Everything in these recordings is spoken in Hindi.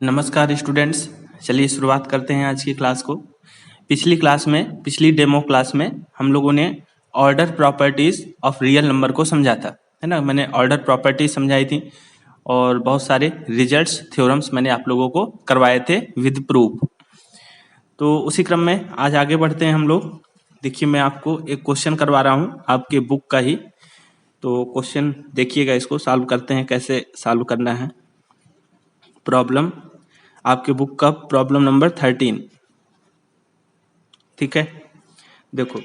नमस्कार स्टूडेंट्स, चलिए शुरुआत करते हैं आज की क्लास को। पिछली डेमो क्लास में हम लोगों ने order properties of real number को समझा था, है ना। मैंने ऑर्डर प्रॉपर्टीज समझाई थी और बहुत सारे रिजल्ट्स थ्योरम्स मैंने आप लोगों को करवाए थे विद प्रूफ। तो उसी क्रम में आज आगे बढ़ते हैं हम लोग। देखिए, मैं आपको एक क्वेश्चन करवा रहा हूँ आपके बुक का ही। तो क्वेश्चन देखिएगा, इसको सॉल्व करते हैं, कैसे सॉल्व करना है। प्रॉब्लम आपके बुक का प्रॉब्लम नंबर 13, ठीक है। देखो,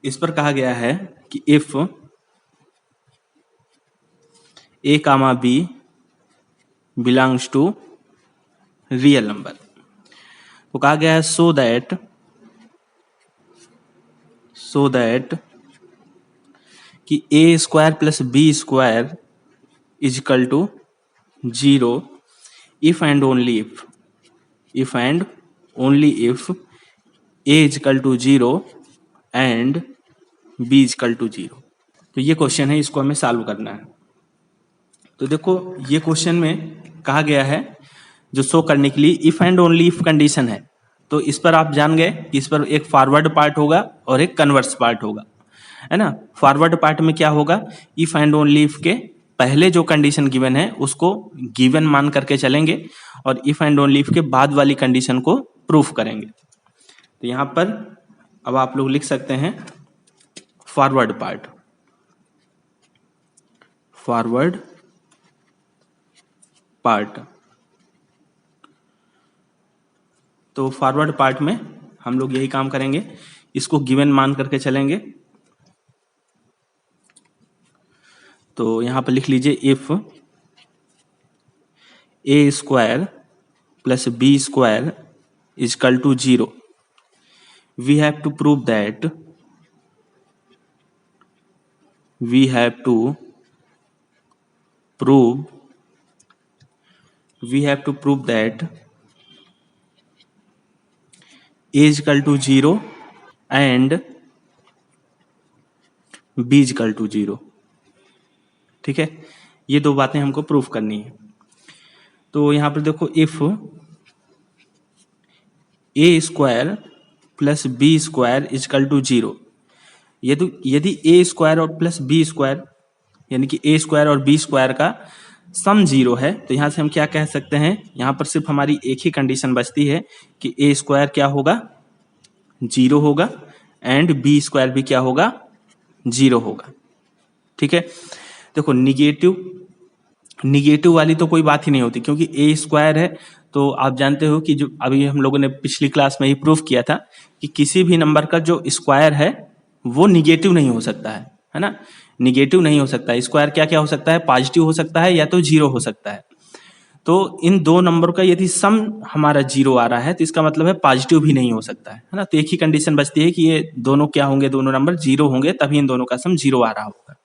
इस पर कहा गया है कि if A comma B belongs to real number, तो कहा गया है सो दैट कि A square plus B square is equal to 0 if and only if A is equal to 0 and B is equal to 0। तो ये क्वेश्चन है, इसको हमें सॉल्व करना है। तो देखो, ये क्वेश्चन में कहा गया है जो शो करने के लिए if and only if condition है। तो इस पर आप जान गए कि इस पर एक फॉरवर्ड पार्ट होगा और एक कन्वर्स पार्ट होगा, है ना। फॉरवर्ड पार्ट में क्या होगा, इफ एंड ओनली इफ के पहले जो कंडीशन गिवन है उसको गिवन मान करके चलेंगे और इफ एंड ओनली इफ के बाद वाली कंडीशन को प्रूफ करेंगे। तो यहां पर अब आप लोग लिख सकते हैं फॉरवर्ड पार्ट। तो फॉरवर्ड पार्ट में हम लोग यही काम करेंगे, इसको गिवन मान करके चलेंगे। तो यहां पर लिख लीजिए if A square plus B square is equal to 0, we have to prove that a is equal to 0 and b is equal to 0, ठीक है। ये दो बातें हमको प्रूफ करनी है। तो यहां पर देखो, if A square plus B square is equal to 0, यदि ए स्क्वायर और प्लस बी स्क्वायर यानी कि ए स्क्वायर और बी स्क्वायर का सम 0 है, तो यहां से हम क्या कह सकते हैं, यहां पर सिर्फ हमारी एक ही कंडीशन बचती है कि ए स्क्वायर क्या होगा, 0 होगा एंड बी स्क्वायर भी क्या होगा, 0 होगा, ठीक है। देखो, निगेटिव वाली तो कोई बात ही नहीं होती, क्योंकि ए स्क्वायर है तो आप जानते हो कि जो अभी हम लोगों ने पिछली क्लास में ही प्रूफ किया था कि किसी भी नंबर का जो स्क्वायर है वो निगेटिव नहीं हो सकता है ना। निगेटिव नहीं हो सकता है। स्क्वायर क्या क्या हो सकता है, पॉजिटिव हो सकता है या तो 0 हो सकता है। तो इन दो नंबर का यदि सम हमारा 0 आ रहा है तो इसका मतलब है पॉजिटिव भी नहीं हो सकता है ना। तो एक ही कंडीशन बचती है कि ये दोनों क्या होंगे, दोनों नंबर 0 होंगे, तभी इन दोनों का सम 0 आ रहा होगा,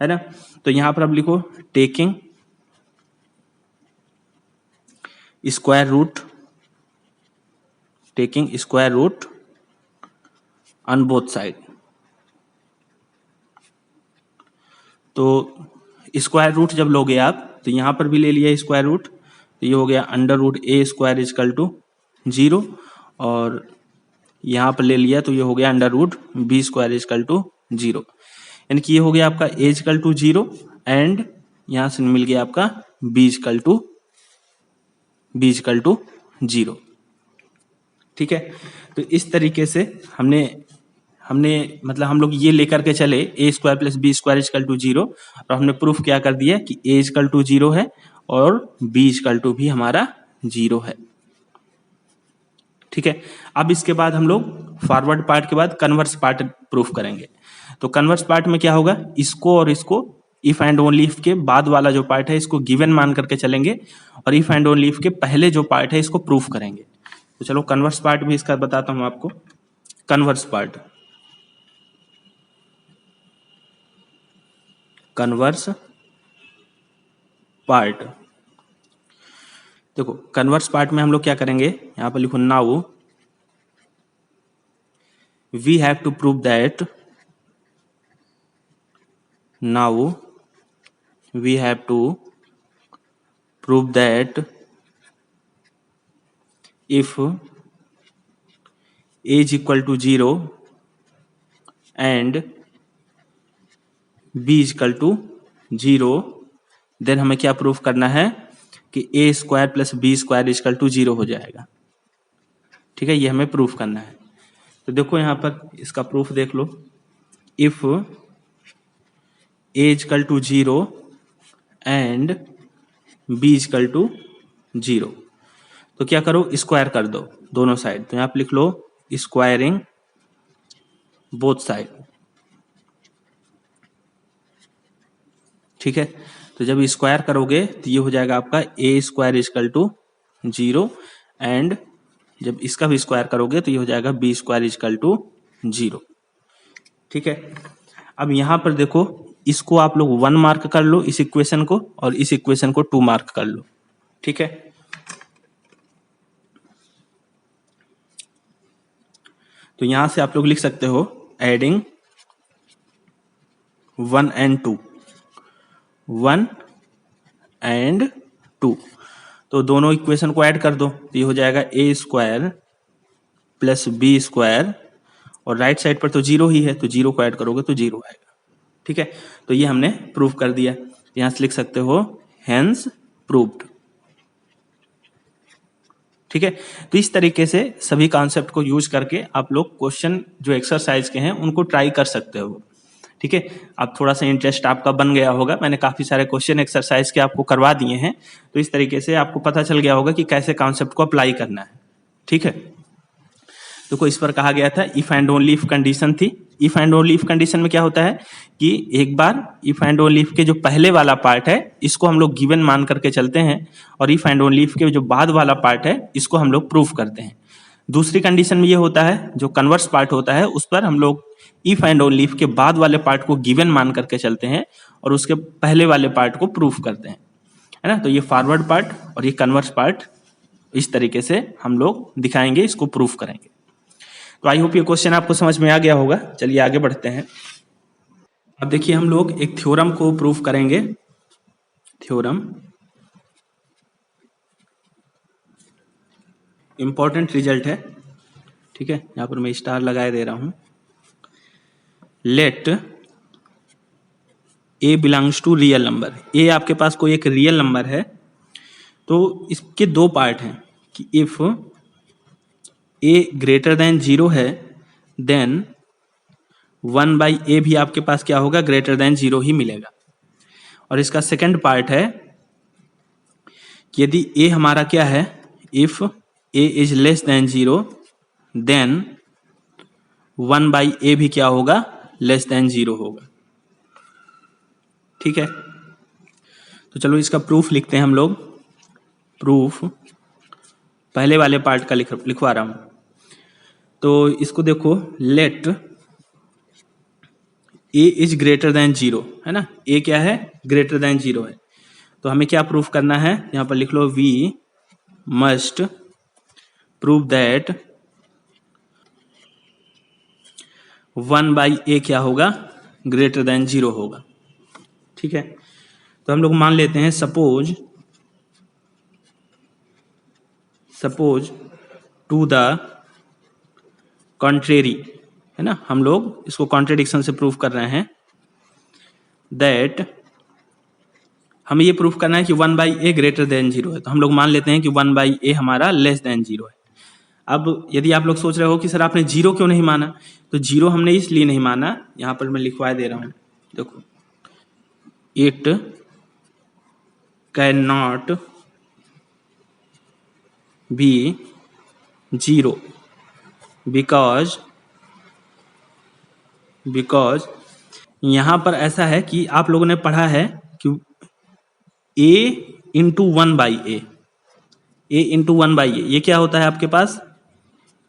है ना। तो यहां पर अब लिखो taking square root on both side. तो स्क्वायर रूट जब लोगे आप, तो यहां पर भी ले लिया स्क्वायर रूट, तो ये हो गया under root A square is equal to 0, और यहां पर ले लिया तो ये हो गया under root B square is equal to 0, यानी कि ये हो गया आपका ए इजकल टू 0 एंड यहां से मिल गया आपका बी इजकल टू 0, ठीक है। तो इस तरीके से हमने मतलब हम लोग ये लेकर के चले A square plus B square is equal to 0, और हमने प्रूफ क्या कर दिया कि ए इजकल टू 0 है और बी इजकल टू भी हमारा 0 है, ठीक है। अब इसके बाद हम लोग फॉरवर्ड पार्ट के बाद कन्वर्स पार्ट प्रूफ करेंगे। तो कन्वर्स पार्ट में क्या होगा, इसको और इसको इफ एंड ओनली इफ के बाद वाला जो पार्ट है इसको गिवन मान करके चलेंगे और इफ एंड ओनली इफ के पहले जो पार्ट है इसको प्रूफ करेंगे। तो चलो कन्वर्स पार्ट भी इसका बताता हूं आपको। कन्वर्स पार्ट देखो, कन्वर्स पार्ट में हम लोग क्या करेंगे, यहां पर लिखो now we have to prove we have to prove that if a is equal to 0 and b is equal to 0, then हमें क्या प्रूफ करना है कि A square plus B square is equal to 0 हो जाएगा। ठीक है, ये हमें प्रूफ करना है। तो देखो यहाँ पर इसका प्रूफ देख लो, if A is equal to 0 and B is equal to 0, तो क्या करो, स्क्वायर कर दो दोनों साइड। तो यहाँ पर लिख लो स्क्वायरिंग बोथ साइड। ठीक है, तो जब स्क्वायर करोगे तो ये हो जाएगा आपका a square is equal to 0 and जब इसका भी स्क्वायर करोगे तो ये हो जाएगा b square is equal to 0। ठीक है, अब यहां पर देखो, इसको आप लोग 1 मार्क कर लो इस इक्वेशन को, और इस इक्वेशन को 2 मार्क कर लो। ठीक है, तो यहां से आप लोग लिख सकते हो एडिंग 1 and 2, 1 and 2, तो दोनों इक्वेशन को ऐड कर दो, तो ये हो जाएगा ए स्क्वायर प्लस बी स्क्वायर, और राइट साइड पर तो 0 ही है, तो 0 को ऐड करोगे तो 0 आएगा। ठीक है, तो ये हमने प्रूव कर दिया। यहां से लिख सकते हो हेंस प्रूव्ड। ठीक है, तो इस तरीके से सभी कॉन्सेप्ट को यूज करके आप लोग क्वेश्चन जो एक्सरसाइज के हैं उनको ट्राई कर सकते हो। ठीक है, अब थोड़ा सा इंटरेस्ट आपका बन गया होगा, मैंने काफी सारे क्वेश्चन एक्सरसाइज के आपको करवा दिए हैं, तो इस तरीके से आपको पता चल गया होगा कि कैसे कॉन्सेप्ट को अप्लाई करना है। ठीक है, तो इस पर कहा गया था if and only if condition थी। If and only if condition में क्या होता है कि एक बार इफ एंड ओनली इफ के जो पहले वाला पार्ट है इसको हम लोग गिवन मान करके चलते हैं, और इफ एंड ओनली इफ के जो बाद वाला पार्ट है इसको हम लोग प्रूफ करते हैं। दूसरी कंडीशन में ये होता है, जो कन्वर्स पार्ट होता है उस पर हम लोग इफ एंड ओनली इफ के बाद वाले पार्ट को गिवन मान करके चलते हैं और उसके पहले वाले पार्ट को प्रूफ करते हैं, है ना। तो ये फॉरवर्ड पार्ट और ये कन्वर्स पार्ट इस तरीके से हम लोग दिखाएंगे, इसको प्रूफ करेंगे। तो आई होप ये क्वेश्चन आपको समझ में आ गया होगा। चलिए आगे बढ़ते हैं। अब देखिए हम लोग एक थ्योरम को प्रूफ करेंगे। थ्योरम इंपॉर्टेंट रिजल्ट है। ठीक है, यहां पर मैं स्टार लगाए दे रहा हूं। Let a belongs to real number. A आपके पास कोई एक रियल नंबर है, तो इसके दो पार्ट हैं कि इफ ए ग्रेटर देन 0 है देन 1 ए भी आपके पास क्या होगा, ग्रेटर देन 0 ही मिलेगा। और इसका सेकंड पार्ट है कि यदि ए हमारा क्या है, if A is less than 0 then 1 A भी क्या होगा, लेस देन 0 होगा। ठीक है, तो चलो इसका प्रूफ लिखते हैं हम लोग। प्रूफ पहले वाले पार्ट का लिखवा रहा हूं। तो इसको देखो, let A is greater than 0, है ना। ए क्या है, ग्रेटर देन 0 है। तो हमें क्या प्रूफ करना है, यहां पर लिख लो वी मस्ट प्रूव दैट 1 ए क्या होगा, ग्रेटर देन 0 होगा। ठीक है, तो हम लोग मान लेते हैं सपोज टू द कॉन्ट्रेरी, है ना। हम लोग इसको कॉन्ट्रेडिक्शन से प्रूफ कर रहे हैं दैट हमें ये प्रूफ करना है कि 1 ए ग्रेटर देन 0 है। तो हम लोग मान लेते हैं कि 1 ए हमारा लेस देन 0 है। अब यदि आप लोग सोच रहे हो कि सर आपने 0 क्यों नहीं माना, तो 0 हमने इसलिए नहीं माना, यहां पर मैं लिखवा दे रहा हूं। देखो, it can not be 0 because यहां पर ऐसा है कि आप लोगों ने पढ़ा है कि a इंटू 1 ए, ये क्या होता है आपके पास,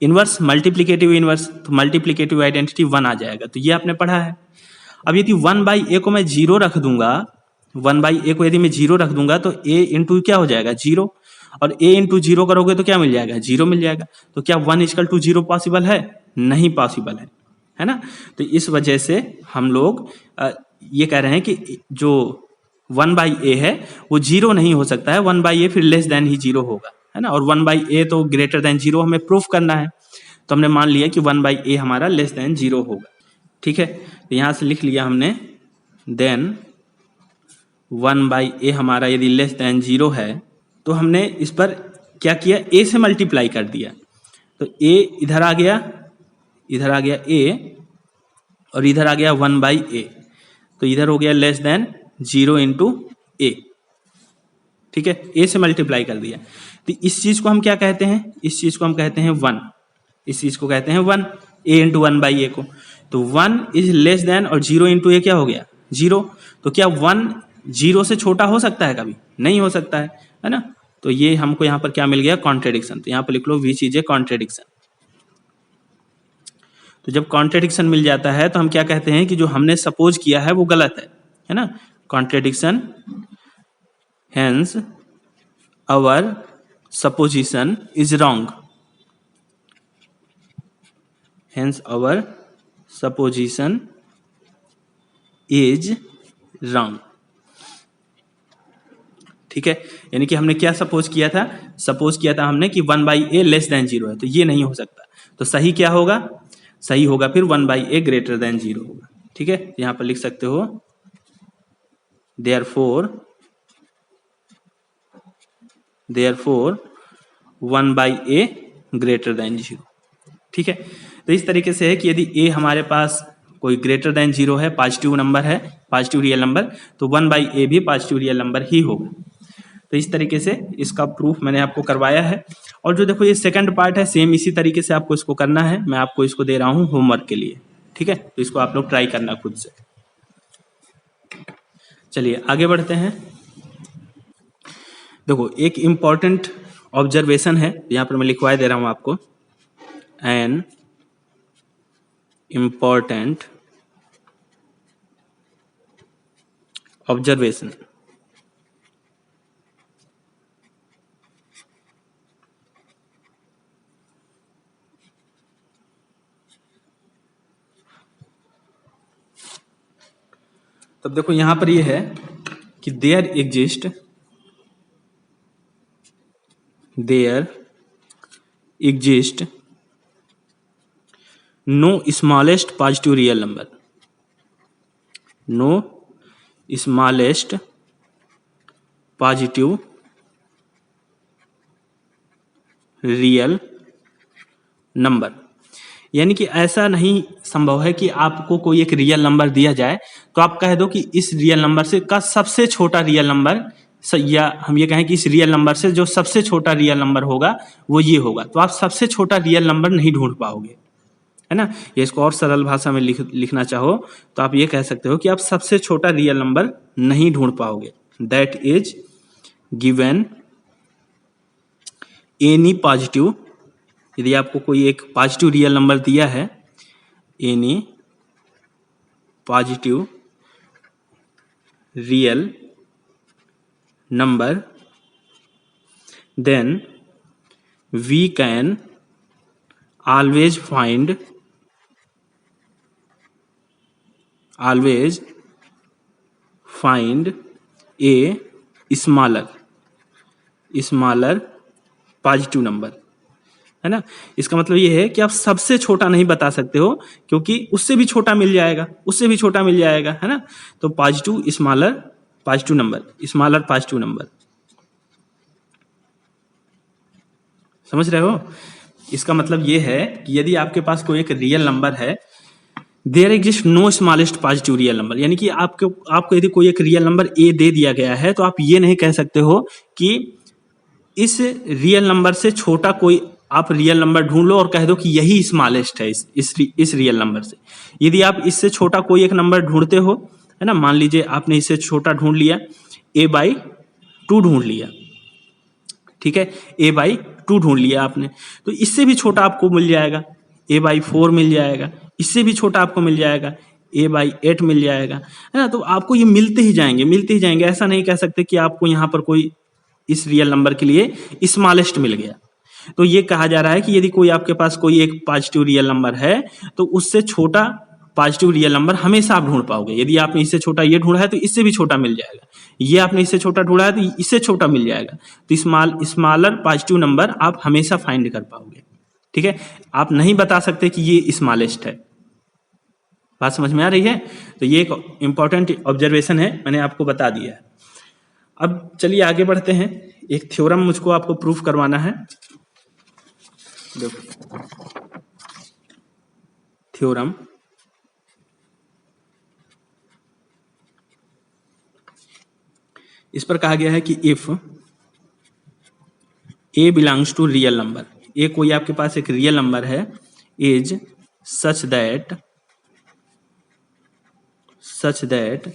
इनवर्स, मल्टीप्लीकेटिव इनवर्स। तो मल्टीप्लीकेटिव आइडेंटिटी 1 आ जाएगा, तो ये आपने पढ़ा है। अब यदि 1 को मैं 0 रख दूंगा, 1 को यदि मैं 0 रख दूंगा तो a इंटू क्या हो जाएगा, 0, और a इंटू 0 करोगे तो क्या मिल जाएगा, 0 मिल जाएगा। तो क्या 1 इक्वल टू 0 पॉसिबल है, नहीं पॉसिबल है ना। तो इस वजह से हम लोग ये कह रहे हैं कि जो 1/a है वो 0 नहीं हो सकता है, 1/a फिर लेस देन ही 0 होगा, है ना। और 1/a तो ग्रेटर देन 0 हमें प्रूफ करना है, तो हमने मान लिया कि 1/a हमारा लेस देन 0 होगा। ठीक है, तो यहाँ से लिख लिया हमने, देन 1/a हमारा यदि लेस देन 0 है तो हमने इस पर क्या किया, a से मल्टीप्लाई कर दिया। तो a इधर आ गया a, और इधर आ गया 1/a, तो इधर हो गया लेस देन 0 इंटू a। ठीक है, a से मल्टीप्लाई कर दिया। तो इस चीज को हम क्या कहते हैं, इस चीज को हम कहते हैं 1, इस चीज को कहते हैं 1, a इंटू 1/a को। तो 1 इज लेस देन, और 0 इंटू a क्या हो गया 0। तो क्या 1 0 से छोटा हो सकता है, कभी नहीं हो सकता है ना। तो ये हमको यहाँ पर क्या मिल गया, कॉन्ट्रेडिक्शन। तो यहाँ पर लिख लो विच इज ए कॉन्ट्रेडिक्शन। तो जब कॉन्ट्रेडिक्शन मिल जाता है तो हम क्या कहते हैं कि जो हमने सपोज किया है वो गलत है ना। Contradiction, hence our supposition is wrong, hence our supposition is wrong. ठीक है, यानी कि हमने क्या सपोज किया था, सपोज किया था हमने कि 1/a लेस देन 0 है, तो ये नहीं हो सकता। तो सही क्या होगा, सही होगा फिर 1/a ग्रेटर देन 0 होगा। ठीक है, यहां पर लिख सकते हो देयरफॉर 1/a ग्रेटर देन 0। ठीक है, तो इस तरीके से है कि यदि a हमारे पास कोई ग्रेटर देन 0 है, पॉजिटिव नंबर है, पॉजिटिव रियल नंबर, तो 1/a भी पॉजिटिव रियल नंबर ही होगा। तो इस तरीके से इसका प्रूफ मैंने आपको करवाया है। और जो देखो ये सेकंड पार्ट है, सेम इसी तरीके से आपको इसको करना है। मैं आपको इसको दे रहा हूं होमवर्क के लिए। ठीक है, तो इसको आप लोग ट्राई करना खुद से। चलिए आगे बढ़ते हैं। देखो एक इंपॉर्टेंट ऑब्जर्वेशन है, यहां पर मैं लिखवा दे रहा हूं आपको, एन इंपॉर्टेंट ऑब्जर्वेशन। तब देखो यहां पर ये है कि there exist no smallest positive real number, no smallest positive real number. यानी कि ऐसा नहीं संभव है कि आपको कोई एक रियल नंबर दिया जाए तो आप कह दो कि इस रियल नंबर से का सबसे छोटा रियल नंबर, या हम ये कहें कि इस रियल नंबर से जो सबसे छोटा रियल नंबर होगा वो ये होगा। तो आप सबसे छोटा रियल नंबर नहीं ढूंढ पाओगे, है ना। ये इसको और सरल भाषा में लिखना चाहो तो आप ये कह सकते हो कि आप सबसे छोटा रियल नंबर नहीं ढूंढ पाओगे। That is given any positive, यदि आपको कोई एक पॉजिटिव रियल नंबर दिया है, any positive real number, then we can always find a smaller positive number, है ना। इसका मतलब ये है कि आप सबसे छोटा नहीं बता सकते हो, क्योंकि उससे भी छोटा मिल जाएगा, उससे भी छोटा मिल जाएगा, है ना। तो स्मॉलर पॉजिटिव नंबर, समझ रहे हो। इसका मतलब ये है कि यदि आपके पास कोई एक रियल नंबर है, there exist no smallest positive real number, यानी कि आपको यदि कोई एक रियल नंबर ए दे दिया गया है तो आप ये नहीं कह सकते हो कि इस रियल नंबर से छोटा कोई आप रियल नंबर ढूंढ लो और कह दो कि यही स्मॉलेस्ट है इस रियल नंबर से। यदि आप इससे छोटा कोई एक नंबर ढूंढते हो, है ना, मान लीजिए आपने इससे छोटा ढूंढ लिया, a/2 ढूंढ लिया, ठीक है, a/2 ढूंढ लिया आपने, तो इससे भी छोटा आपको मिल जाएगा, a/4 मिल जाएगा, इससे भी छोटा आपको मिल जाएगा, a/8 मिल जाएगा, है ना। तो आपको ये मिलते ही जाएंगे। ऐसा नहीं कह सकते कि आपको यहाँ पर कोई इस रियल नंबर के लिए स्मॉलेस्ट मिल गया। तो ये कहा जा रहा है कि यदि कोई आपके पास कोई एक पॉजिटिव रियल नंबर है तो उससे छोटा पॉजिटिव रियल नंबर हमेशा आप ढूंढ पाओगे। यदि आपने इससे छोटा ये ढूंढा है तो इससे भी छोटा मिल जाएगा, ये आपने इससे छोटा ढूंढा है तो इससे छोटा मिल जाएगा। तो स्मॉलर पॉजिटिव नंबर आप हमेशा फाइंड कर पाओगे। ठीक है, आप नहीं बता सकते कि ये स्मॉलेस्ट है। बात समझ में आ रही है? तो ये एक इंपॉर्टेंट ऑब्जर्वेशन है, मैंने आपको बता दिया है। अब चलिए आगे बढ़ते हैं। एक थ्योरम मुझको आपको प्रूफ करवाना है। देखो थ्योरम, इस पर कहा गया है कि if a belongs to real number, a कोई आपके पास एक रियल नंबर है, इज सच दैट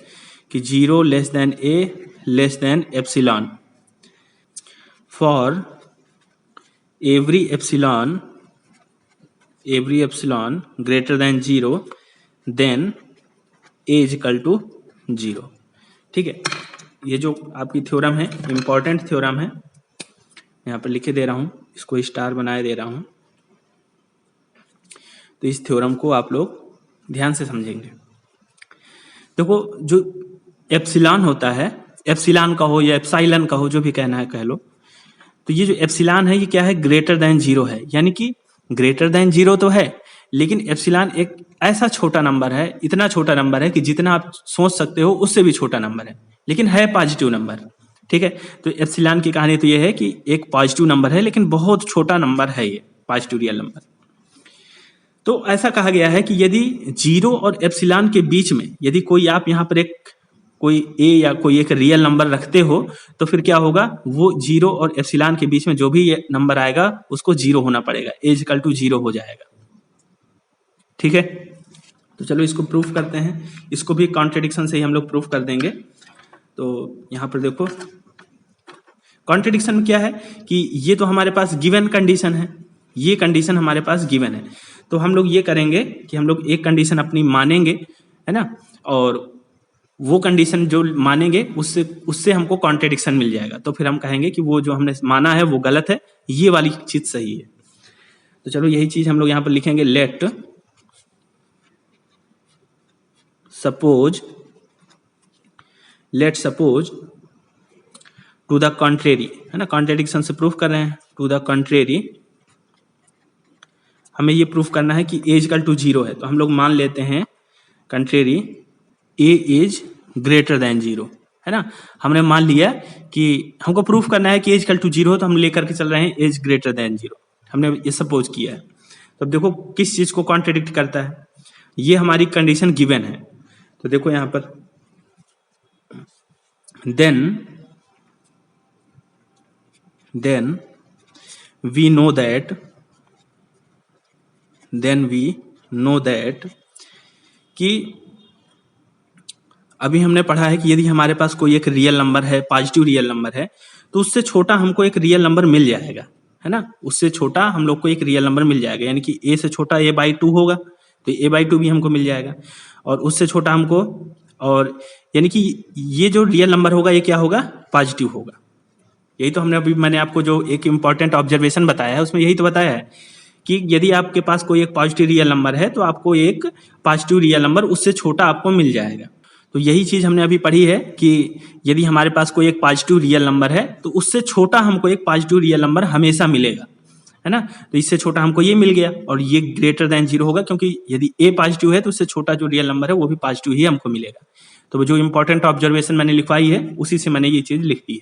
कि 0 less than a less than epsilon, for every epsilon greater than 0 then a is equal to 0। ठीक है, ये जो आपकी थ्योरम है इंपॉर्टेंट थ्योरम है, यहाँ पर लिखे दे रहा हूँ, इसको स्टार बनाए दे रहा हूँ। तो इस थ्योरम को आप लोग ध्यान से समझेंगे। देखो जो एप्सिलॉन होता है, एप्सिलॉन का हो या एप्साइलन का हो, जो भी कहना है कह लो, तो ये जो एप्सिलॉन है ये क्या है, ग्रेटर देन 0 है। यानी कि ग्रेटर देन 0 तो है, लेकिन एप्सिलॉन एक ऐसा छोटा नंबर है, इतना छोटा नंबर है कि जितना आप सोच सकते हो उससे भी छोटा नंबर है, लेकिन है पॉजिटिव नंबर। ठीक है, तो एप्सिलॉन की कहानी तो ये है कि एक पॉजिटिव नंबर है लेकिन बहुत छोटा नंबर है ये पॉजिटिव रियल नंबर। तो ऐसा कहा गया है कि यदि 0 और एप्सिलॉन के बीच में यदि कोई आप यहाँ पर कोई ए या कोई एक रियल नंबर रखते हो तो फिर क्या होगा, वो 0 और एप्सिलॉन के बीच में जो भी ये नंबर आएगा उसको 0 होना पड़ेगा, ए इक्वल टू 0 हो जाएगा। ठीक है, तो चलो इसको प्रूफ करते हैं। इसको भी कॉन्ट्रडिक्शन से ही हम लोग प्रूफ कर देंगे। तो यहाँ पर देखो कॉन्ट्रडिक्शन क्या है कि ये तो हमारे पास गिवन कंडीशन है, ये कंडीशन हमारे पास गिवन है। तो हम लोग ये करेंगे कि हम लोग एक कंडीशन अपनी मानेंगे, है ना, और वो कंडीशन जो मानेंगे उससे हमको कॉन्ट्रडिक्शन मिल जाएगा। तो फिर हम कहेंगे कि वो जो हमने माना है वो गलत है, ये वाली चीज सही है। तो चलो यही चीज हम लोग यहाँ पर लिखेंगे, let suppose to the contrary, है ना, कॉन्ट्रडिक्शन से प्रूफ कर रहे हैं। टू द कॉन्ट्रेरी हमें ये प्रूफ करना है कि ए इक्वल टू 0 है। तो हम लोग मान लेते हैं contrary A is greater than 0, है ना। हमने मान लिया कि हमको प्रूफ करना है कि ए इक्वल टू 0 हो, तो हम लेकर के चल रहे हैं एज ग्रेटर देन 0, हमने ये सपोज किया है। तो अब देखो किस चीज को कॉन्ट्रडिक्ट करता है, ये हमारी कंडीशन गिवन है। तो देखो यहां पर देन वी नो दैट कि अभी हमने पढ़ा है कि यदि हमारे पास कोई एक रियल नंबर है, पॉजिटिव रियल नंबर है, तो उससे छोटा हमको एक रियल नंबर मिल जाएगा, है ना। उससे छोटा हम लोग को एक रियल नंबर मिल जाएगा, यानी कि ए से छोटा a/2 होगा तो a/2 भी हमको मिल जाएगा, और उससे छोटा हमको, और यानी कि ये जो रियल नंबर होगा ये क्या होगा, पॉजिटिव होगा। यही तो हमने अभी मैंने आपको जो एक इंपॉर्टेंट ऑब्जर्वेशन बताया है उसमें यही तो बताया है कि यदि आपके पास कोई एक पॉजिटिव रियल नंबर है तो आपको एक पॉजिटिव रियल नंबर उससे छोटा आपको मिल जाएगा। तो यही चीज हमने अभी पढ़ी है कि यदि हमारे पास कोई एक पॉजिटिव रियल नंबर है तो उससे छोटा हमको एक पॉजिटिव रियल नंबर हमेशा मिलेगा, है ना। तो इससे छोटा हमको ये मिल गया, और ये ग्रेटर देन 0 होगा, क्योंकि यदि ए पॉजिटिव है तो उससे छोटा जो रियल नंबर है वो भी पॉजिटिव ही हमको मिलेगा। तो जो इंपॉर्टेंट ऑब्जर्वेशन मैंने लिखवाई है उसी से मैंने ये चीज लिख दी है।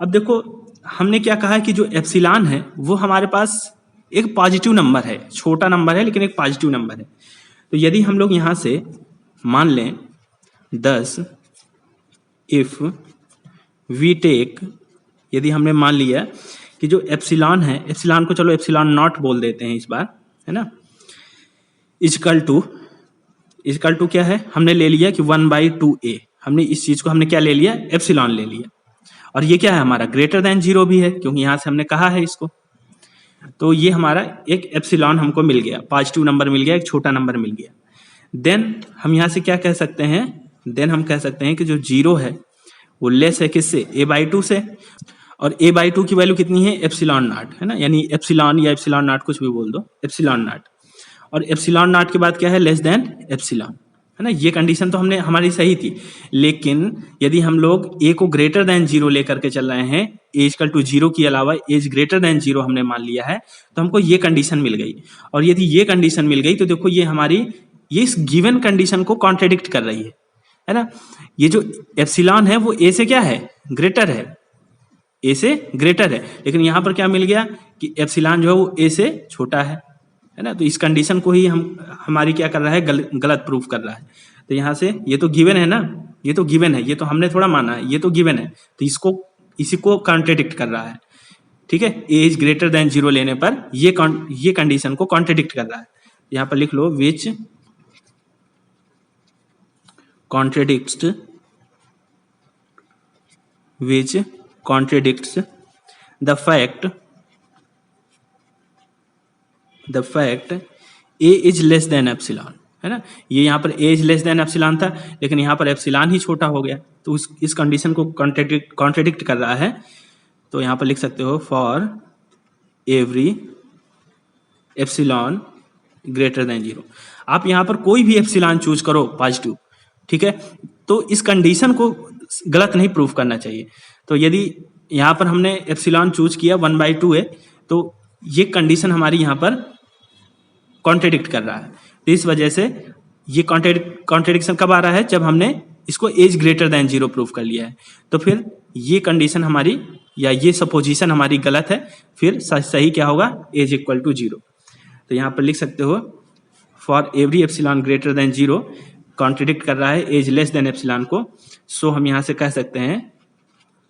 अब देखो हमने क्या कहा है कि जो एप्सिलॉन है वो हमारे पास एक पॉजिटिव नंबर है, छोटा नंबर है लेकिन एक पॉजिटिव नंबर है। तो यदि हम लोग यहां से मान लें 10 इफ वी टेक, यदि हमने मान लिया कि जो एप्सिलॉन है, एप्सिलॉन को चलो एप्सिलॉन नॉट बोल देते हैं इस बार, है ना, इक्वल टू क्या है, हमने ले लिया कि 1/2a, हमने इस चीज को हमने क्या ले लिया, एप्सिलॉन ले लिया। और ये क्या है हमारा, ग्रेटर देन 0 भी है, क्योंकि यहां से हमने कहा है इसको। तो ये हमारा एक एप्सिलॉन हमको मिल गया, पॉजिटिव नंबर मिल गया, एक छोटा नंबर मिल गया। देन हम यहां से क्या कह सकते हैं, देन हम कह सकते हैं कि जो 0 है वो लेस है किससे, a/2 से, और a/2 की वैल्यू कितनी है, एप्सिलॉन नॉट, है ना, यानी एप्सिलॉन या एप्सिलॉन नॉट कुछ भी बोल दो, एप्सिलॉन नॉट। और एप्सिलॉन नॉट के बाद क्या है, लेस देन एप्सिलॉन, है ना। ये कंडीशन तो हमने हमारी सही थी, लेकिन यदि हम लोग ए को ग्रेटर देन 0 लेकर के चल रहे हैं, ए इक्वल टू 0 के अलावा एज ग्रेटर देन 0 हमने मान लिया है, तो हमको ये कंडीशन मिल गई। और यदि ये कंडीशन मिल गई तो देखो ये हमारी ये इस गिवन कंडीशन को कॉन्ट्रेडिक्ट कर रही है ना। ये जो एप्सिलॉन है वो ए से क्या है, ग्रेटर है, ए से ग्रेटर है, लेकिन यहां पर क्या मिल गया कि एप्सिलॉन जो है वो ए से छोटा है ना। तो इस कंडीशन को ही हमारी क्या कर रहा है, गलत प्रूफ कर रहा है। तो यहां से ये तो गिवन है ना, ये तो गिवन है, ये तो हमने थोड़ा माना है, ये तो गिवन है, तो इसी को कॉन्ट्रेडिक्ट कर रहा है, ठीक है। ए इज ग्रेटर देन 0 लेने पर ये कंडीशन को कॉन्ट्रेडिक्ट कर रहा है। यहां पर लिख लो विच contradicts the fact a is less than epsilon, है ना। ये यहाँ पर a is less than epsilon था, लेकिन यहाँ पर एप्सिलॉन ही छोटा हो गया, तो इस कंडीशन को कॉन्ट्रेडिक्ट कर रहा है। तो यहाँ पर लिख सकते हो for every epsilon greater than 0। आप यहाँ पर कोई भी एप्सिलॉन चूज करो पॉजिटिव, ठीक है, तो इस कंडीशन को गलत नहीं प्रूफ करना चाहिए। तो यदि यहाँ पर हमने एप्सिलॉन चूज किया 1/2 है, तो ये कंडीशन हमारी यहाँ पर कॉन्ट्रेडिक्ट कर रहा है। तो इस वजह से ये कॉन्ट्रेडिक्शन कब आ रहा है, जब हमने इसको एज ग्रेटर देन 0 प्रूफ कर लिया है। तो फिर ये कंडीशन हमारी या ये सपोजिशन हमारी गलत है, फिर सही क्या होगा, एज इक्वल टू 0। तो यहाँ पर लिख सकते हो for every epsilon greater than 0 contradict कर रहा है एज लेस देन एप्सिलॉन को। सो हम यहां से कह सकते हैं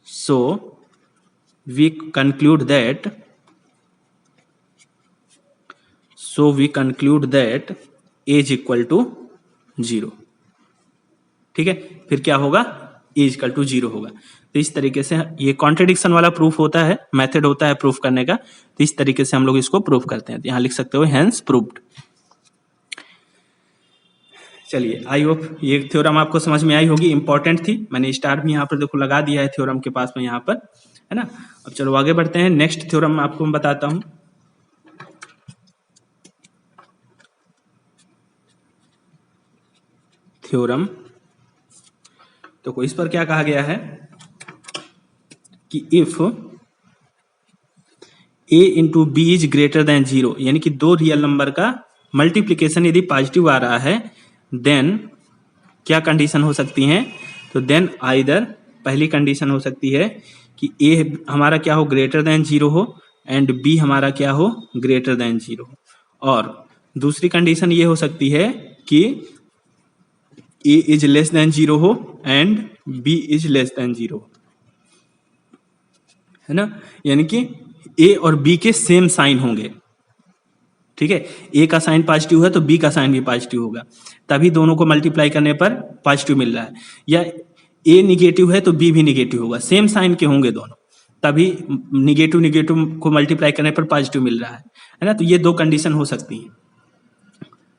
so we conclude that A is equal to 0, ठीक है। फिर क्या होगा, एज इक्वल टू 0 होगा। तो इस तरीके से ये कॉन्ट्रेडिक्शन वाला प्रूफ होता है, मेथड होता है प्रूफ करने का। तो इस तरीके से हम लोग इसको प्रूफ करते हैं। तो यहां लिख सकते हो हेंस प्रूव्ड। चलिए, आई होप ये थ्योरम आपको समझ में आई होगी, इंपॉर्टेंट थी। मैंने स्टार भी यहाँ पर देखो लगा दिया है थ्योरम के पास में यहाँ पर, है ना। अब चलो आगे बढ़ते हैं, नेक्स्ट थ्योरम आपको मैं बताता हूं। थ्योरम तो इस पर क्या कहा गया है कि if a into B is greater than 0, यानी कि दो रियल नंबर का मल्टीप्लीकेशन यदि पॉजिटिव आ रहा है, देन क्या कंडीशन हो सकती है, तो देन आइदर पहली कंडीशन हो सकती है कि a हमारा क्या हो, ग्रेटर देन 0 हो, एंड b हमारा क्या हो, ग्रेटर देन 0 हो। और दूसरी कंडीशन ये हो सकती है कि a इज लेस देन 0 हो and b is less than 0, है ना। यानी कि a और b के सेम साइन होंगे, ठीक है। a का साइन पॉजिटिव है तो b का साइन भी पॉजिटिव होगा, तभी दोनों को मल्टीप्लाई करने पर पॉजिटिव मिल रहा है। या a निगेटिव है तो b भी निगेटिव होगा, सेम साइन के होंगे दोनों, तभी निगेटिव को मल्टीप्लाई करने पर पॉजिटिव मिल रहा है ना। तो ये दो कंडीशन हो सकती है।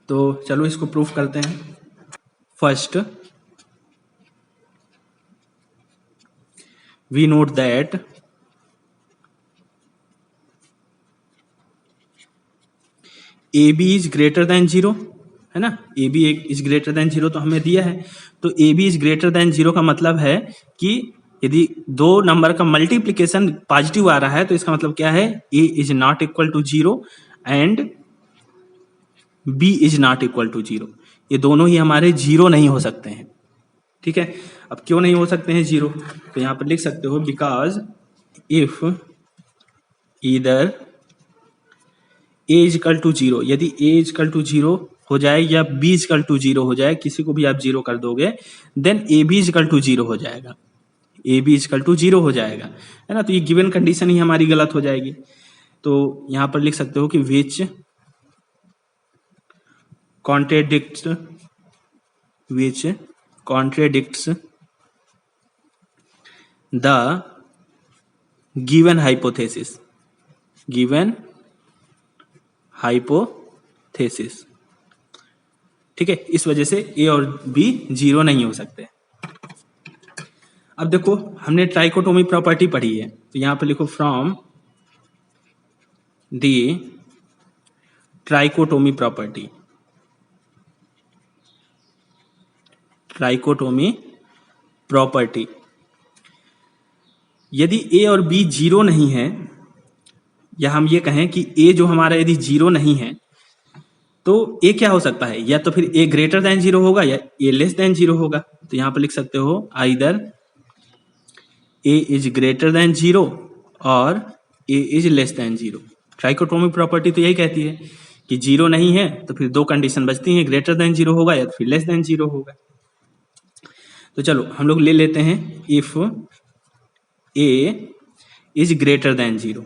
तो चलो इसको प्रूफ करते हैं। First we note that A B is greater than 0, है ना। A B is greater than 0 तो हमें दिया है, तो A B is greater than 0 का मतलब है कि यदि दो नंबर का मल्टीप्लीकेशन पॉजिटिव आ रहा है तो इसका मतलब क्या है, a is not equal to 0 and B is not equal to 0। ये दोनों ही हमारे 0 नहीं हो सकते हैं, ठीक है। अब क्यों नहीं हो सकते हैं 0, तो यहां पर लिख सकते हो because if either a is equal to 0, यदि a इजकल टू 0 हो जाए या b इजकल टू 0 हो जाए, किसी को भी आप 0 कर दोगे, then a b is equal to 0 हो जाएगा, a b इजकल टू 0 हो जाएगा, है ना। तो ये गिवन कंडीशन ही हमारी गलत हो जाएगी। तो यहां पर लिख सकते हो कि विच कॉन्ट्रेडिक्ट्स द गिवन हाइपोथेसिस, ठीक है। इस वजह से ए और बी 0 नहीं हो सकते। अब देखो हमने ट्राइकोटोमी प्रॉपर्टी पढ़ी है, तो यहां पर लिखो from the trichotomy property, trichotomy property, यदि ए और बी जीरो नहीं है, या हम ये कहें कि ए जो हमारा यदि जीरो नहीं है तो ए क्या हो सकता है, या तो फिर ए ग्रेटर देन जीरो होगा या ए लेस देन जीरो होगा। तो यहां पर लिख सकते हो either a is greater than zero और a is less than zero. Trichotomy property तो यही कहती है कि जीरो नहीं है तो फिर दो कंडीशन बचती हैं, ग्रेटर देन जीरो होगा या फिर लेस देन जीरो होगा। तो चलो हम लोग ले लेते हैं if A is greater than zero,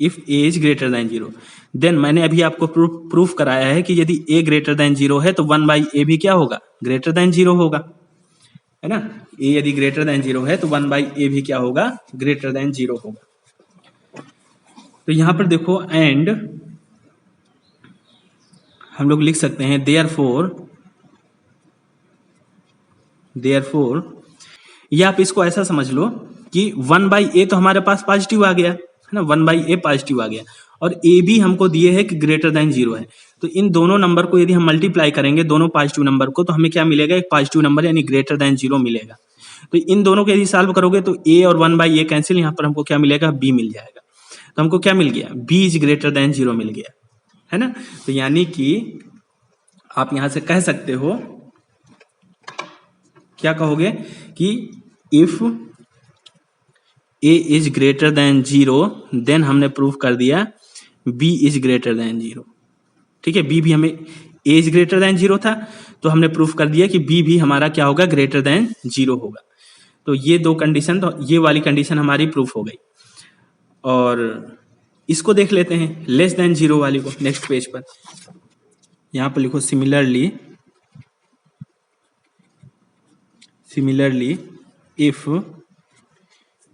if A is greater than zero then मैंने अभी आपको प्रूफ कराया है कि यदि ए ग्रेटर देन जीरो है तो 1/a भी क्या होगा, ग्रेटर देन जीरो होगा, है ना। ए यदि ग्रेटर देन जीरो है तो 1/a भी क्या होगा, ग्रेटर देन जीरो होगा। तो यहां पर देखो एंड हम लोग लिख सकते हैं देयरफॉर, या आप इसको ऐसा समझ लो कि 1/a तो हमारे पास पॉजिटिव आ गया है ना, 1/a पॉजिटिव आ गया और ए भी हमको दिए है कि ग्रेटर देन जीरो है। तो इन दोनों नंबर को यदि हम मल्टीप्लाई करेंगे, दोनों पॉजिटिव नंबर को, तो हमें क्या मिलेगा, एक पॉजिटिव नंबर यानी ग्रेटर देन जीरो मिलेगा। तो इन दोनों को यदि सॉल्व करोगे तो ए और 1/a कैंसिल, यहाँ पर हमको क्या मिलेगा, बी मिल जाएगा। तो हमको क्या मिल गया, b is greater than zero मिल गया, है ना। तो यानी कि आप यहां से कह सकते हो, क्या कहोगे कि if A is greater than zero then हमने प्रूफ कर दिया B is greater than zero. ठीक है, बी भी हमें A is greater than zero था तो हमने प्रूफ कर दिया कि बी भी हमारा क्या होगा, ग्रेटर देन जीरो होगा। तो ये दो कंडीशन, तो ये वाली कंडीशन हमारी प्रूफ हो गई। और इसको देख लेते हैं लेस देन जीरो वाली को, नेक्स्ट पेज पर यहां पर लिखो similarly if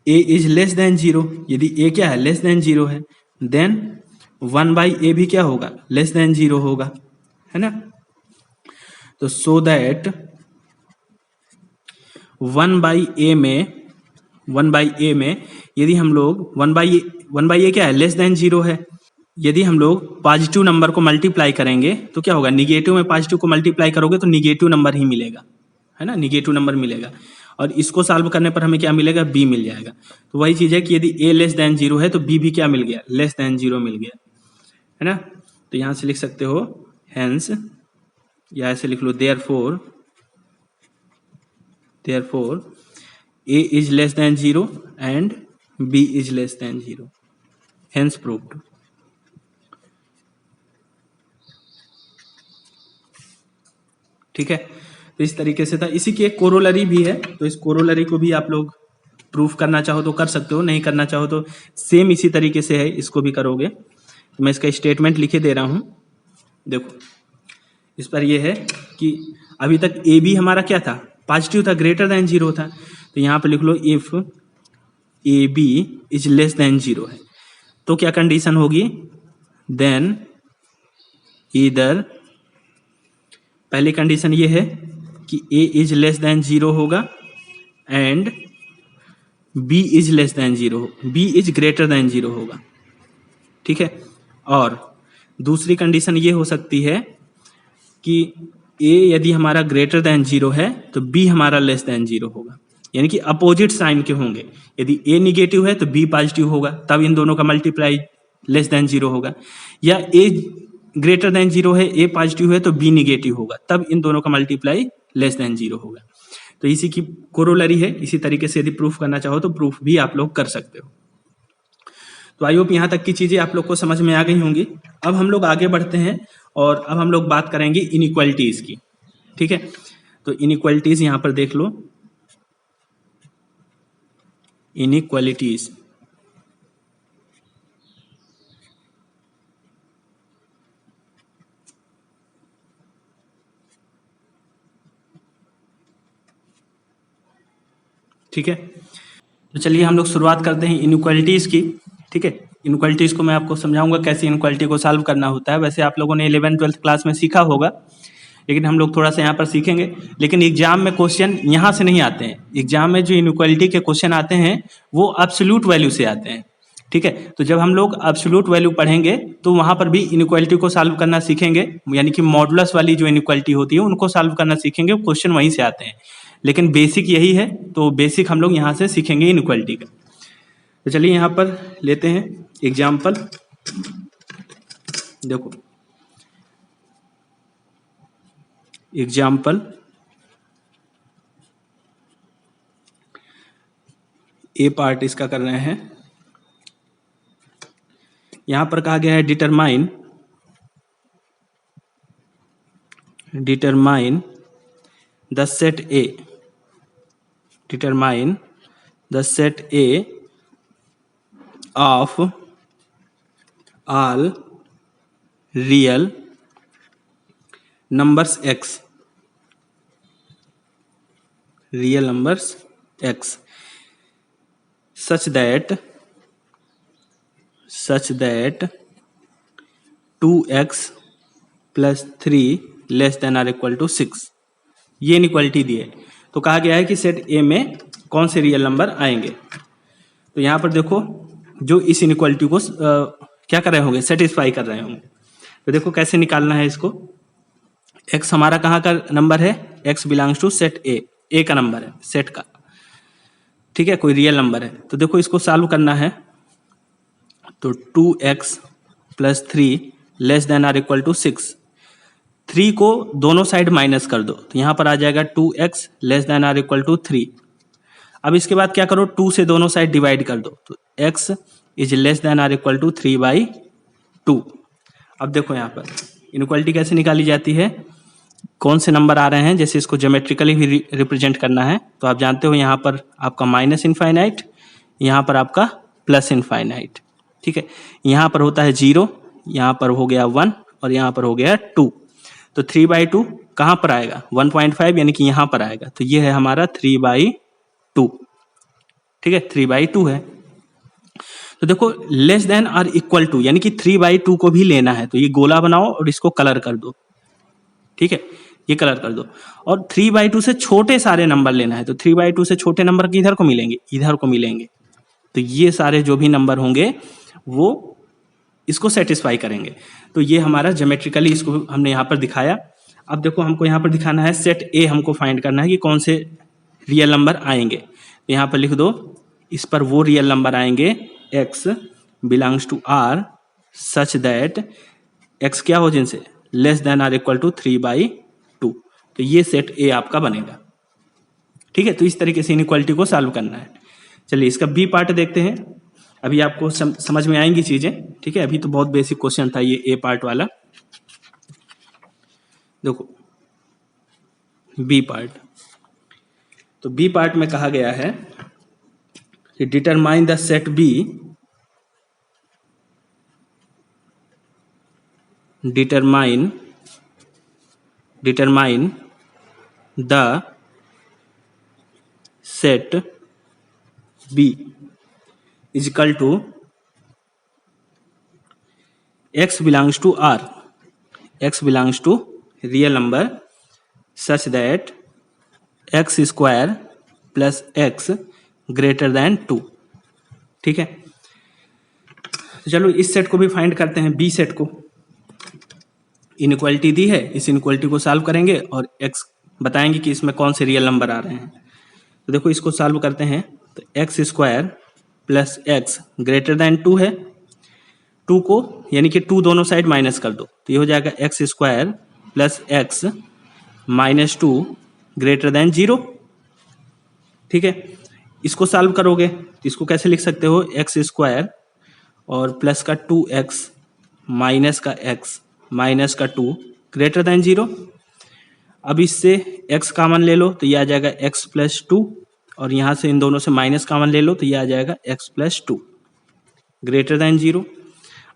A is less than zero, यदि ए क्या है, लेस देन जीरो है, देन 1/a भी क्या होगा, लेस देन जीरो होगा, है ना। तो सो दैट 1/a में यदि हम लोग 1/a क्या है, लेस देन जीरो है, यदि हम लोग पॉजिटिव नंबर को मल्टीप्लाई करेंगे तो क्या होगा, निगेटिव में पॉजिटिव को मल्टीप्लाई करोगे तो निगेटिव नंबर ही मिलेगा, है ना, निगेटिव नंबर मिलेगा। और इसको सॉल्व करने पर हमें क्या मिलेगा, बी मिल जाएगा। तो वही चीज है कि यदि ए लेस देन जीरो है तो बी भी क्या मिल गया, लेस देन जीरो मिल गया, है ना। तो यहां से लिख सकते हो हेंस, या ऐसे लिख लो therefore a is less than zero and B is less than zero, hence proved. ठीक है, तो इस तरीके से था। इसी की एक कोरोलरी भी है, तो इस कोरोलरी को भी आप लोग प्रूफ करना चाहो तो कर सकते हो, नहीं करना चाहो तो सेम इसी तरीके से है, इसको भी करोगे। तो मैं इसका स्टेटमेंट लिखे दे रहा हूं, देखो इस पर यह है कि अभी तक ए बी हमारा क्या था, पॉजिटिव था, ग्रेटर देन जीरो था। तो यहां पर लिख लो if a B is less than zero है तो क्या कंडीशन होगी, देन इधर पहली कंडीशन ये है कि a is less than zero होगा and b is less than zero, b is greater than zero होगा। ठीक है, और दूसरी कंडीशन ये हो सकती है कि a यदि हमारा ग्रेटर देन जीरो है तो b हमारा लेस देन जीरो होगा, यानी कि अपोजिट साइन के होंगे। यदि a निगेटिव है तो b पॉजिटिव होगा, तब इन दोनों का मल्टीप्लाई लेस देन जीरो होगा। या a ग्रेटर देन जीरो है, ए पॉजिटिव है तो बी निगेटिव होगा, तब इन दोनों का मल्टीप्लाई लेस देन जीरो होगा। तो इसी की कोरोलरी है। इसी तरीके से यदि प्रूफ करना चाहो तो प्रूफ भी आप लोग कर सकते हो। तो आई होप यहाँ तक की चीजें आप लोग को समझ में आ गई होंगी। अब हम लोग आगे बढ़ते हैं और अब हम लोग बात करेंगे इनइक्वालिटीज की। ठीक है, तो इनइक्वालिटीज यहाँ पर देख लो, इनइक्वालिटीज ठीक है। तो चलिए हम लोग शुरुआत करते हैं इनइक्वालिटीज की। ठीक है, इनइक्वालिटीज को मैं आपको समझाऊंगा कैसे इनइक्वालिटी को सॉल्व करना होता है। वैसे आप लोगों ने 11th-12th क्लास में सीखा होगा, लेकिन हम लोग थोड़ा सा यहाँ पर सीखेंगे। लेकिन एग्जाम में क्वेश्चन यहाँ से नहीं आते हैं। एग्जाम में जो इनइक्वालिटी के क्वेश्चन आते हैं वो एब्सोल्यूट वैल्यू से आते हैं। ठीक है। तो जब हम लोग एब्सोल्यूट वैल्यू पढ़ेंगे तो वहां पर भी इनइक्वालिटी को सॉल्व करना सीखेंगे, यानी कि मॉडुलस वाली जो इनइक्वालिटी होती है उनको सॉल्व करना सीखेंगे, क्वेश्चन वहीं से आते हैं, लेकिन बेसिक यही है, तो बेसिक हम लोग यहाँ से सीखेंगे इनइक्वालिटी का। तो चलिए यहाँ पर लेते हैं एग्जाम्पल। देखो एग्जाम्पल ए पार्ट इसका कर रहे हैं। यहां पर कहा गया है determine the set A, determine the set A of all real numbers X, real numbers X such that 2x plus 3 less than or equal to 6, ये इनइक्वालिटी दी है। तो कहा गया है कि सेट ए में कौन से रियल नंबर आएंगे। तो यहाँ पर देखो जो इस इनइक्वालिटी को क्या कर रहे होंगे, सेटिस्फाई कर रहे होंगे। तो देखो कैसे निकालना है इसको। x हमारा कहाँ का नंबर है, x belongs to set A का नंबर है सेट का, ठीक है, कोई रियल नंबर है। तो देखो इसको सॉल्व करना है, तो 2x plus 3 less than or equal to 6, 3 को दोनों साइड माइनस कर दो, तो यहाँ पर आ जाएगा 2x less than or equal to 3। अब इसके बाद क्या करो, 2 से दोनों साइड डिवाइड कर दो, तो x is less than or equal to 3/2। अब देखो यहाँ पर इनइक्वालिटी कैसे निकाली जाती है, कौन से नंबर आ रहे हैं, जैसे इसको ज्योमेट्रिकली भी रिप्रेजेंट करना है तो आप जानते हो यहाँ पर आपका माइनस इनफाइनाइट, यहाँ पर आपका प्लस इनफाइनाइट, ठीक है। यहाँ पर होता है 0, यहाँ पर हो गया 1 और यहाँ पर हो गया 2। तो 3/2 कहाँ पर आएगा, 1.5 यानी कि यहाँ पर आएगा, तो ये है हमारा 3/2, ठीक है, 3/2 है। तो देखो लेस देन और इक्वल टू यानी कि 3/2 को भी लेना है, तो ये गोला बनाओ और इसको कलर कर दो, ठीक है, ये कलर कर दो। और 3/2 से छोटे सारे नंबर लेना है, तो 3/2 से छोटे नंबर किधर को मिलेंगे, इधर को मिलेंगे। तो ये सारे जो भी नंबर होंगे वो इसको सेटिस्फाई करेंगे। तो ये हमारा ज्योमेट्रिकली इसको हमने यहाँ पर दिखाया। अब देखो हमको यहाँ पर दिखाना है सेट ए, हमको फाइंड करना है कि कौन से रियल नंबर आएंगे। तो यहाँ पर लिख दो, इस पर वो रियल नंबर आएंगे x belongs to r such that x क्या हो जिनसे less than or equal to 3/2। तो ये सेट ए आपका बनेगा, ठीक है। तो इस तरीके से इनइक्वालिटी को सॉल्व करना है। चलिए इसका बी पार्ट देखते हैं, अभी आपको समझ में आएंगी चीजें, ठीक है। अभी तो बहुत बेसिक क्वेश्चन था ये ए पार्ट वाला। देखो बी पार्ट, तो बी पार्ट में कहा गया है कि determine the set B, determine the set B is equal to x belongs to r, x belongs to real number such that x square plus x greater than 2, ठीक है। तो चलो इस सेट को भी फाइंड करते हैं, बी सेट को। इनइक्वालिटी दी है, इस इनइक्वालिटी को सॉल्व करेंगे और x बताएंगे कि इसमें कौन से रियल नंबर आ रहे हैं। तो देखो इसको सॉल्व करते हैं, तो x square plus x greater than 2 है, 2 को यानी कि 2 दोनों साइड माइनस कर दो, तो ये हो जाएगा x square plus x minus 2 greater than 0, ठीक है। इसको सॉल्व करोगे तो इसको कैसे लिख सकते हो, x स्क्वायर और प्लस का 2x माइनस का x माइनस का 2 ग्रेटर देन 0। अब इससे x कॉमन ले लो तो ये आ जाएगा x प्लस 2, और यहाँ से इन दोनों से माइनस कॉमन ले लो तो ये आ जाएगा x प्लस 2 ग्रेटर देन 0।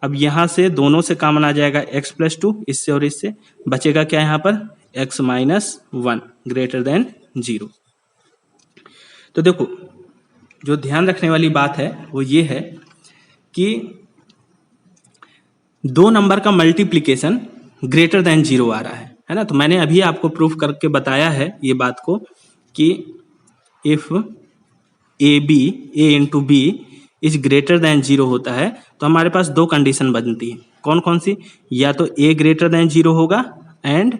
अब यहाँ से दोनों से कॉमन आ जाएगा x प्लस 2, इससे और इससे बचेगा क्या यहाँ पर x माइनस 1 ग्रेटर देन 0। तो देखो जो ध्यान रखने वाली बात है वो ये है कि दो नंबर का मल्टीप्लिकेशन ग्रेटर देन 0 आ रहा है ना। तो मैंने अभी आपको प्रूफ करके बताया है ये बात को कि if A into B is greater than 0 होता है तो हमारे पास दो कंडीशन बनती है। कौन कौन सी? या तो a ग्रेटर देन 0 होगा एंड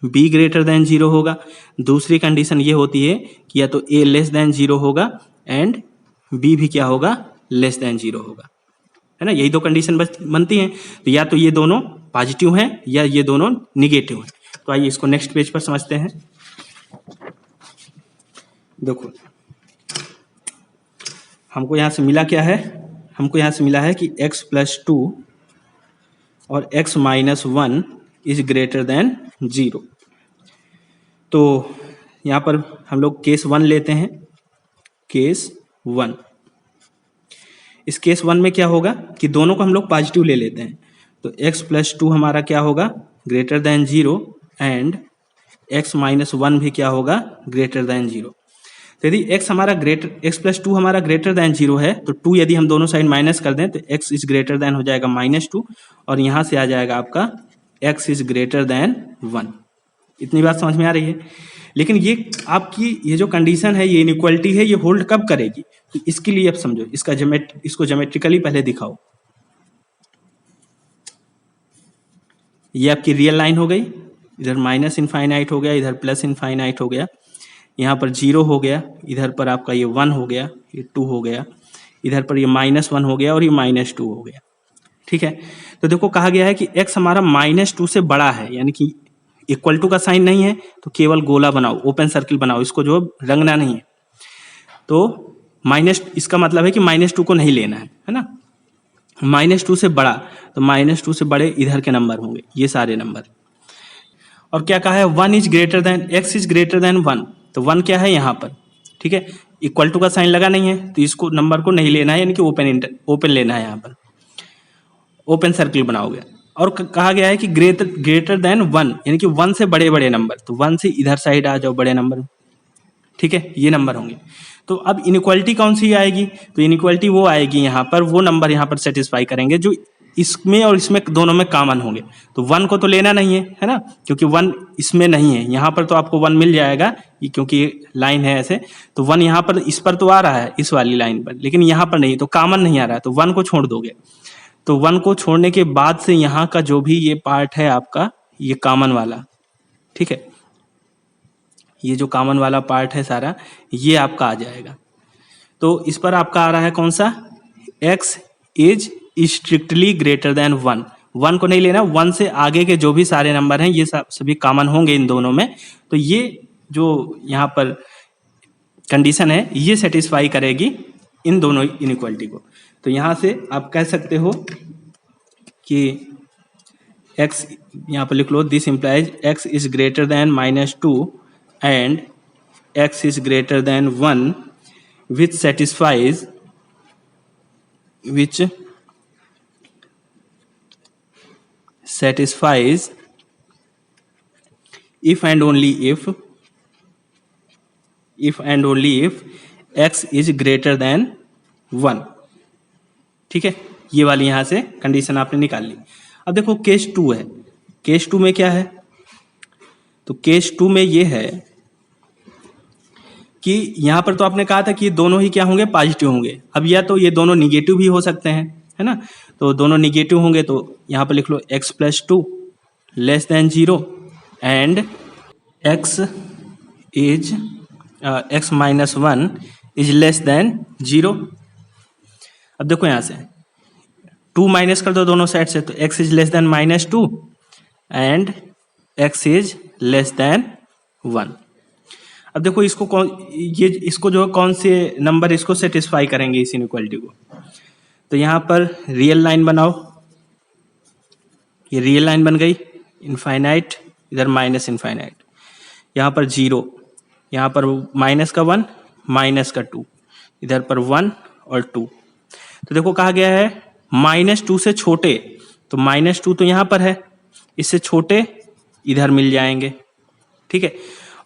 b ग्रेटर देन 0 होगा। दूसरी कंडीशन ये होती है कि या तो a लेस देन 0 होगा एंड b भी क्या होगा? लेस देन 0 होगा, है ना। यही दो कंडीशन बनती हैं। तो या तो ये दोनों पॉजिटिव हैं या ये दोनों निगेटिव हैं। तो आइए इसको नेक्स्ट पेज पर समझते हैं। देखो हमको यहाँ से मिला क्या है? हमको यहाँ से मिला है कि x+2 और x-1 इज ग्रेटर देन 0। तो यहाँ पर हम लोग केस 1 लेते हैं। केस 1, इस केस 1 में क्या होगा कि दोनों को हम लोग पॉजिटिव ले लेते हैं। तो x+2 हमारा क्या होगा? ग्रेटर देन 0 एंड x-1 भी क्या होगा? Greater than 0। तो यदि x+2 हमारा ग्रेटर देन 0 है तो 2 यदि हम दोनों साइड माइनस कर दें तो x इज ग्रेटर देन हो जाएगा -2 और यहाँ से आ जाएगा आपका x इज ग्रेटर देन 1। इतनी बात समझ में आ रही है? लेकिन ये आपकी ये जो कंडीशन है, ये इनइक्वालिटी है, ये होल्ड कब करेगी? तो इसके लिए अब समझो, इसको ज्योमेट्रिकली पहले दिखाओ। ये आपकी रियल लाइन हो गई, इधर माइनस इनफाइनाइट हो गया, इधर प्लस इनफाइनाइट हो गया, यहाँ पर 0 हो गया, इधर पर आपका ये 1 हो गया, ये 2 हो गया, इधर पर ये -1 हो गया और ये -2 हो गया। ठीक है, तो देखो कहा गया है कि x हमारा -2 से बड़ा है, यानी कि इक्वल टू का साइन नहीं है तो केवल गोला बनाओ, ओपन सर्किल बनाओ, इसको जो रंगना नहीं है। तो इसका मतलब है कि -2 को नहीं लेना है ना। -2 से बड़ा, तो -2 से बड़े इधर के नंबर होंगे, ये सारे नंबर। और क्या कहा है? 1 is greater then x is greater than 1। तो 1 क्या है यहाँ पर? ठीक है, इक्वल टू का साइन लगा नहीं है तो इसको नंबर को नहीं लेना है, यानी कि ओपन लेना है। यहाँ पर ओपन सर्किल बनाओगे। और कहा गया है कि ग्रेटर देन 1, यानी कि 1 से बड़े बड़े नंबर। तो 1 से इधर साइड आ जाओ, बड़े नंबर। ठीक है, ये नंबर होंगे। तो अब इनइक्वालिटी कौन सी आएगी? तो इनइक्वालिटी वो आएगी यहाँ पर, वो नंबर यहाँ पर सेटिस्फाई करेंगे जो इसमें और इसमें दोनों में कॉमन होंगे। तो 1 को तो लेना नहीं है ना, क्योंकि 1 इसमें नहीं है। यहाँ पर तो आपको 1 मिल जाएगा क्योंकि लाइन है ऐसे। तो 1 यहाँ पर, इस पर तो आ रहा है, इस वाली लाइन पर, लेकिन यहाँ पर नहीं, तो कॉमन नहीं आ रहा है, तो 1 को छोड़ दोगे। तो 1 को छोड़ने के बाद से यहाँ का जो भी ये पार्ट है आपका, ये कॉमन वाला, ठीक है, ये जो कॉमन वाला पार्ट है सारा, ये आपका आ जाएगा। तो इस पर आपका आ रहा है कौन सा? x is strictly greater than 1। 1 को नहीं लेना, 1 से आगे के जो भी सारे नंबर हैं ये सभी कॉमन होंगे इन दोनों में। तो ये जो यहाँ पर कंडीशन है ये सेटिस्फाई करेगी इन दोनों इनइक्वालिटी को। तो यहाँ से आप कह सकते हो कि x, यहाँ पर लिख लो, this implies x is greater than -2 and x is greater than 1 which satisfies if and only if x is greater than 1। ठीक है, ये वाली यहां से कंडीशन आपने निकाल ली। अब देखो केस 2 है। केस 2 में क्या है? तो केस 2 में ये है कि यहां पर तो आपने कहा था कि ये दोनों ही क्या होंगे? पॉजिटिव होंगे। अब या तो ये दोनों निगेटिव भी हो सकते हैं, है ना। तो दोनों निगेटिव होंगे तो यहां पर लिख लो x+2 less than 0 and x-1 is less than 0। अब देखो यहां से 2 माइनस कर दो दोनों साइड से, तो x is less than -2 and x is less than 1। अब देखो इसको जो कौन से नंबर इसको सेटिस्फाई करेंगे इस इनइक्वालिटी को। तो यहाँ पर रियल लाइन बनाओ, ये रियल लाइन बन गई, इनफाइनाइट, इधर माइनस इनफाइनाइट, यहाँ पर 0, यहाँ पर -1 -2, इधर पर 1 और 2। तो देखो कहा गया है -2 से छोटे, तो -2 तो यहाँ पर है, इससे छोटे इधर मिल जाएंगे। ठीक है,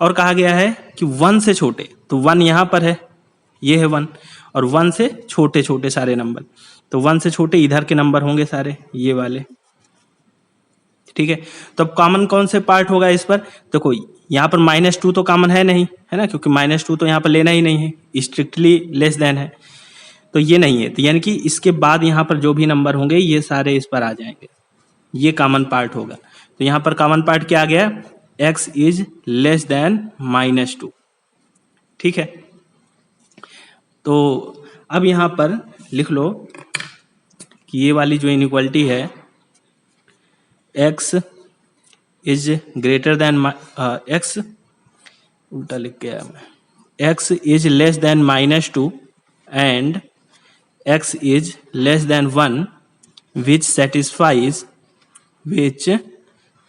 और कहा गया है कि 1 से छोटे, तो 1 यहाँ पर है, ये है 1, और 1 से छोटे छोटे सारे नंबर, तो 1 से छोटे इधर के नंबर होंगे सारे, ये वाले। ठीक है, तो अब कॉमन कौन से पार्ट होगा इस पर? देखो यहाँ पर -2 तो कॉमन है नहीं, है ना, क्योंकि -2 तो यहाँ पर लेना ही नहीं है, स्ट्रिक्टली लेस देन है। तो ये नहीं है, तो यानी कि इसके बाद यहाँ पर जो भी नंबर होंगे ये सारे इस पर आ जाएंगे, ये कॉमन पार्ट होगा। तो यहाँ पर कॉमन पार्ट क्या आ गया, x इज लेस देन -2। ठीक है, तो अब यहाँ पर लिख लो कि ये वाली जो इनइक्वालिटी है x is greater then x, उल्टा लिख के आया मैं, x is less than -2 and x is less than 1 which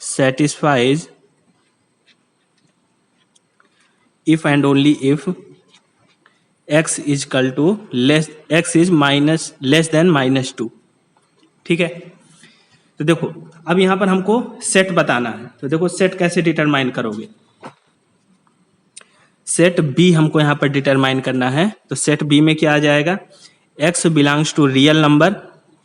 satisfies if and only if x is equal to x is less than -2। ठीक है, तो देखो अब यहां पर हमको सेट बताना है, तो देखो सेट कैसे डिटरमाइन करोगे, सेट बी हमको यहां पर डिटरमाइन करना है। तो सेट बी में क्या आ जाएगा, x belongs to real number,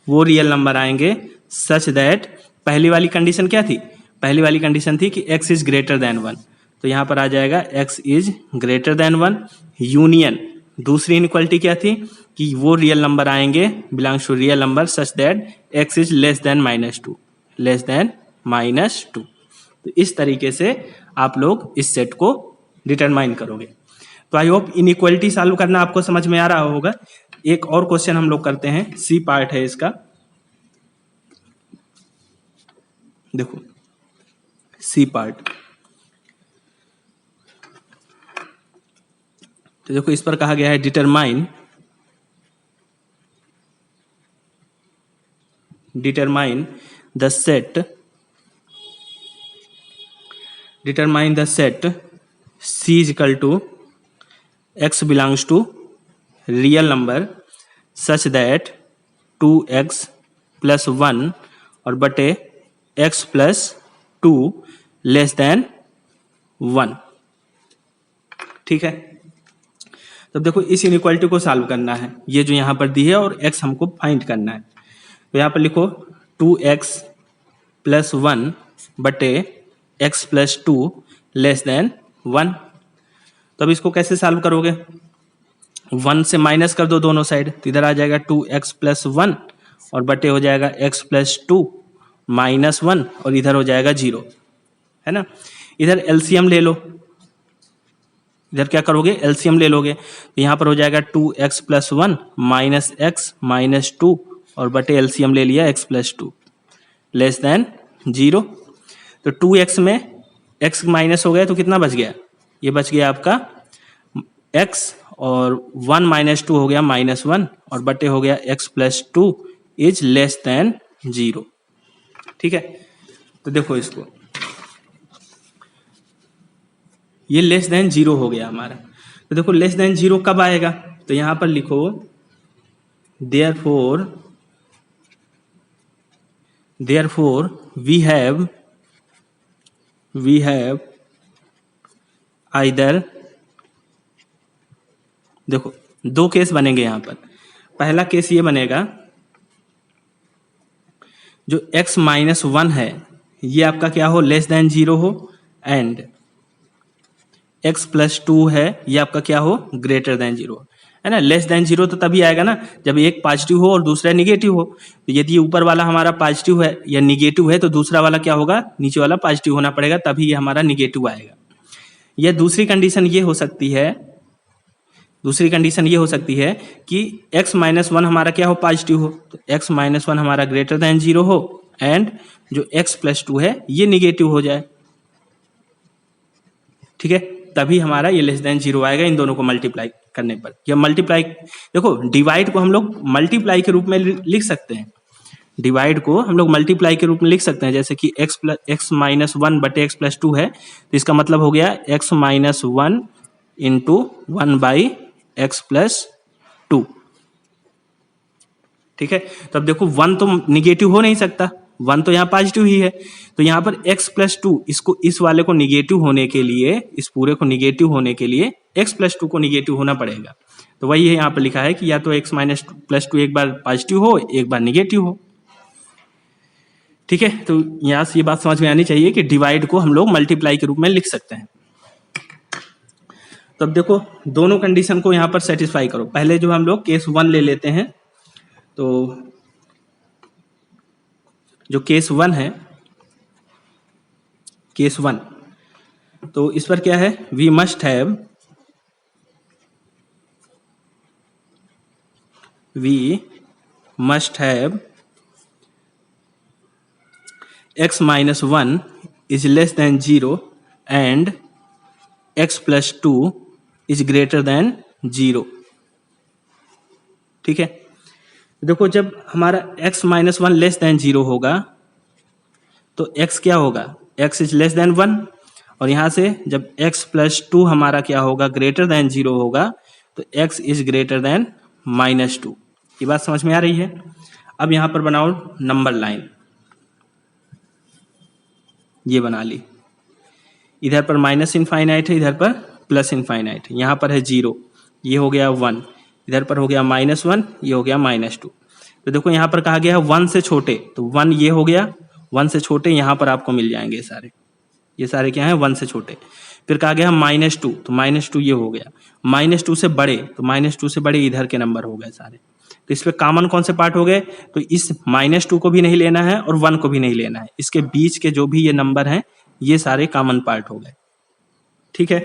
वो रियल नंबर आएंगे सच दैट, पहली वाली कंडीशन क्या थी, पहली वाली कंडीशन थी कि x इज ग्रेटर देन 1, तो यहां पर आ जाएगा x is greater than 1 union, दूसरी इनइक्वालिटी क्या थी कि वो रियल नंबर आएंगे belongs to real number such that x is less than -2, less than -2। तो इस तरीके से आप लोग इस सेट को डिटरमाइन करोगे। तो आई होप इनइक्वालिटी सॉल्व करना आपको समझ में आ रहा होगा। एक और क्वेश्चन हम लोग करते हैं, सी पार्ट है इसका, देखो सी पार्ट। तो देखो इस पर कहा गया है determine the set C is equal to x belongs to real number such that 2x plus 1 और बटे x plus 2 लेस देन 1। ठीक है, तब देखो इस इनइक्वालिटी को सॉल्व करना है, ये जो यहाँ पर दी है और x हमको फाइंड करना है। तो यहाँ पर लिखो 2x plus 1 बटे x plus 2 लेस देन 1। तो अब इसको कैसे सॉल्व करोगे, 1 से माइनस कर दो दोनों साइड, तो इधर आ जाएगा 2x plus 1 और बटे हो जाएगा x plus 2 -1 और इधर हो जाएगा 0, है ना। इधर एलसीएम ले लो, इधर क्या करोगे, एलसीएम ले लोगे, तो यहाँ पर हो जाएगा 2x plus 1 minus x minus 2 और बटे एलसीएम ले लिया x plus 2 लेस देन 0। तो 2x में x माइनस हो गया तो कितना बच गया, ये बच गया आपका x और 1 माइनस 2 हो गया -1 और बटे हो गया x plus 2 is less than 0। ठीक है, तो देखो इसको, ये लेस देन 0 हो गया हमारा। तो देखो लेस देन 0 कब आएगा, तो यहां पर लिखो therefore we have either, देखो दो केस बनेंगे यहां पर। पहला केस ये बनेगा, जो x -1 है ये आपका क्या हो, लेस देन 0 हो, एंड x plus 2 है ये आपका क्या हो, ग्रेटर देन 0, है ना। लेस देन 0 तो तभी आएगा ना जब एक पॉजिटिव हो और दूसरा निगेटिव हो। तो यदि ऊपर वाला हमारा पॉजिटिव है या निगेटिव है तो दूसरा वाला क्या होगा, नीचे वाला पॉजिटिव होना पड़ेगा, तभी ये हमारा निगेटिव आएगा। या दूसरी कंडीशन ये हो सकती है, कि x -1 हमारा क्या हो, पॉजिटिव हो, तो x -1 हमारा ग्रेटर देन 0 हो एंड जो x plus 2 है ये निगेटिव हो जाए। ठीक है, तभी हमारा ये लेस देन 0 आएगा इन दोनों को मल्टीप्लाई करने पर। या मल्टीप्लाई, देखो डिवाइड को हम लोग मल्टीप्लाई के रूप में लिख सकते हैं, डिवाइड को हम लोग मल्टीप्लाई के रूप में लिख सकते हैं, जैसे कि x -1 बटे x plus 2 है, तो इसका मतलब हो गया x -1 into 1 by x plus 2। ठीक है, तो अब देखो 1 तो निगेटिव हो नहीं सकता, 1 तो यहाँ पॉजिटिव ही है, तो यहाँ पर x plus 2 इसको, इस वाले को निगेटिव होने के लिए, इस पूरे को निगेटिव होने के लिए x plus 2 को निगेटिव होना पड़ेगा। तो वही है यहाँ पर लिखा है कि या तो x plus 2 एक बार पॉजिटिव हो एक बार निगेटिव हो। ठीक है, तो यहाँ से ये बात समझ में आनी चाहिए कि डिवाइड को हम लोग मल्टीप्लाई के रूप में लिख सकते हैं। तो अब देखो दोनों कंडीशन को यहाँ पर सेटिस्फाई करो। पहले जो हम लोग केस 1 ले लेते हैं, तो जो केस 1 है, केस 1, तो इस पर क्या है, we must have x minus 1 is less than 0 and x plus 2 is greater than 0। ठीक है, देखो जब हमारा x minus 1 लेस देन 0 होगा तो x क्या होगा, x इज लेस देन 1, और यहाँ से जब x प्लस 2 हमारा क्या होगा, ग्रेटर देन 0 होगा, तो x इज ग्रेटर देन -2। ये बात समझ में आ रही है। अब यहाँ पर बनाओ नंबर लाइन, ये बना ली, इधर पर माइनस इनफाइनाइट है, इधर पर प्लस इनफाइनाइट है, यहाँ पर है 0, ये हो गया 1, इधर पर हो गया -1, ये हो गया -2। तो देखो यहाँ पर कहा गया है 1 से छोटे, तो 1 ये हो गया, 1 से छोटे यहाँ पर आपको मिल जाएंगे सारे, ये सारे क्या हैं 1 से छोटे। फिर कहा गया -2, तो -2 ये हो गया, -2 से बड़े, तो -2 से बड़े इधर के नंबर हो गए सारे। तो इसमें कॉमन कौन से पार्ट हो गए, तो इस -2 को भी नहीं लेना है और 1 को भी नहीं लेना है, इसके बीच के जो भी ये नंबर हैं ये सारे कॉमन पार्ट हो गए। ठीक है,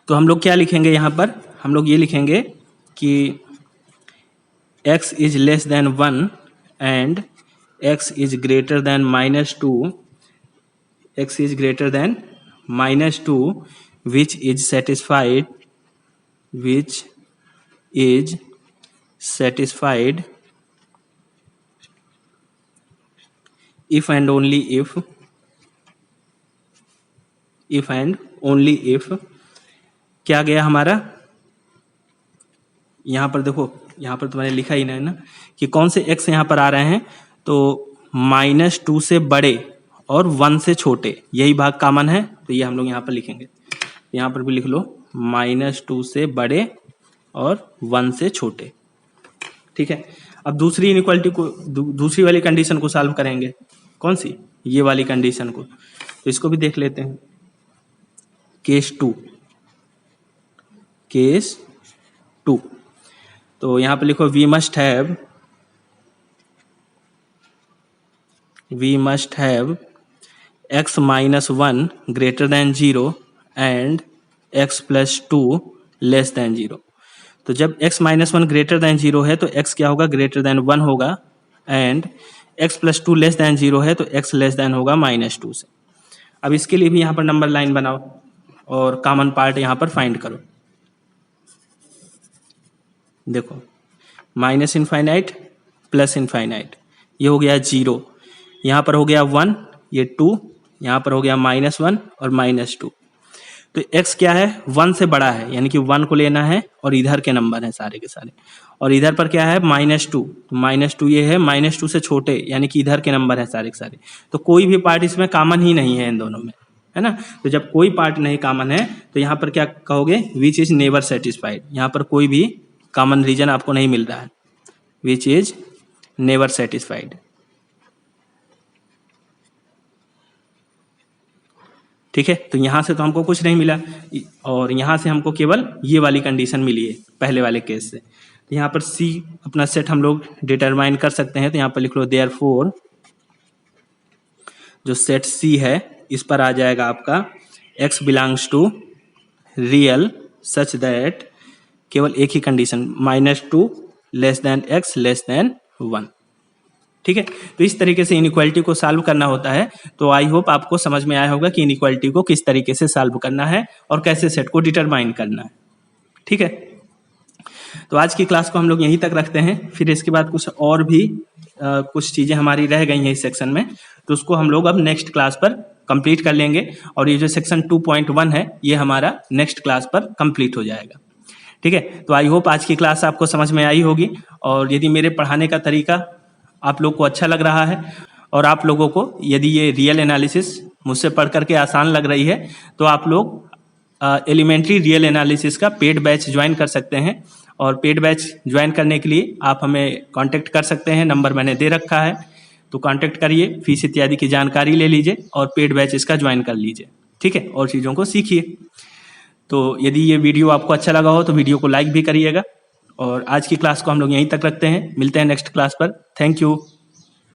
तो हम लोग क्या लिखेंगे यहाँ पर, हम लोग ये लिखेंगे कि x is less than 1 and x is greater than -2, x is greater than -2 which is satisfied if and only if क्या गया हमारा, यहाँ पर देखो, यहाँ पर तुम्हारे लिखा ही नहीं ना कि कौन से x यहाँ पर आ रहे हैं, तो -2 से बड़े और 1 से छोटे, यही भाग कॉमन है, तो ये हम लोग यहाँ पर लिखेंगे। यहाँ पर भी लिख लो -2 से बड़े और 1 से छोटे। ठीक है, अब दूसरी इनइक्वालिटी को, दूसरी वाली कंडीशन को सॉल्व करेंगे। कौन सी, ये वाली कंडीशन को, तो इसको भी देख लेते हैं। केस 2, तो यहाँ पर लिखो we must have x minus 1 greater than 0 and x plus 2 less than 0। तो जब x minus 1 greater than 0 है तो x क्या होगा, greater than 1 होगा, and x plus 2 less than 0 है तो x less than होगा -2 से। अब इसके लिए भी यहाँ पर नंबर लाइन बनाओ और कॉमन पार्ट यहाँ पर फाइंड करो। देखो माइनस इनफाइनाइट प्लस इनफाइनाइट, ये हो गया 0, यहाँ पर हो गया 1, ये 2, यहाँ पर हो गया -1 और -2। तो x क्या है, 1 से बड़ा है, यानी कि 1 को लेना है, और इधर के नंबर हैं सारे के सारे, और इधर पर क्या है -2, तो -2 ये है, -2 से छोटे, यानी कि इधर के नंबर हैं सारे के सारे। तो कोई भी पार्ट इसमें कॉमन ही नहीं है इन दोनों में, है ना। तो जब कोई पार्ट नहीं कॉमन है तो यहाँ पर क्या कहोगे, विच इज नेवर सेटिस्फाइड। यहाँ पर कोई भी कॉमन रीजन आपको नहीं मिल रहा है, विच इज नेवर सेटिस्फाइड। ठीक है, तो यहाँ से तो हमको कुछ नहीं मिला, और यहाँ से हमको केवल ये वाली कंडीशन मिली है पहले वाले केस से। तो यहाँ पर C अपना सेट हम लोग डिटरमाइन कर सकते हैं। तो यहाँ पर लिख लो देयरफॉर जो सेट C है इस पर आ जाएगा आपका x belongs to real such that, केवल एक ही कंडीशन, -2 less than x less than 1। ठीक है, तो इस तरीके से इनइक्वालिटी को सॉल्व करना होता है। तो आई होप आपको समझ में आया होगा कि इनइक्वालिटी को किस तरीके से सॉल्व करना है और कैसे सेट को डिटरमाइन करना है। ठीक है, तो आज की क्लास को हम लोग यहीं तक रखते हैं। फिर इसके बाद कुछ और भी कुछ चीजें हमारी रह गई हैं इस सेक्शन में, तो उसको हम लोग अब नेक्स्ट क्लास पर कंप्लीट कर लेंगे, और ये जो सेक्शन 2.1 है ये हमारा नेक्स्ट क्लास पर कंप्लीट हो जाएगा। ठीक है, तो आई होप आज की क्लास आपको समझ में आई होगी, और यदि मेरे पढ़ाने का तरीका आप लोग को अच्छा लग रहा है, और आप लोगों को यदि ये रियल एनालिसिस मुझसे पढ़ करके आसान लग रही है, तो आप लोग एलिमेंट्री रियल एनालिसिस का पेड बैच ज्वाइन कर सकते हैं। और पेड बैच ज्वाइन करने के लिए आप हमें कांटेक्ट कर सकते हैं, नंबर मैंने दे रखा है, तो कांटेक्ट करिए, फीस इत्यादि की जानकारी ले लीजिए और पेड बैच इसका ज्वाइन कर लीजिए। ठीक है, और चीज़ों को सीखिए। तो यदि ये वीडियो आपको अच्छा लगा हो तो वीडियो को लाइक भी करिएगा। और आज की क्लास को हम लोग यहीं तक रखते हैं, मिलते हैं नेक्स्ट क्लास पर। Thank you.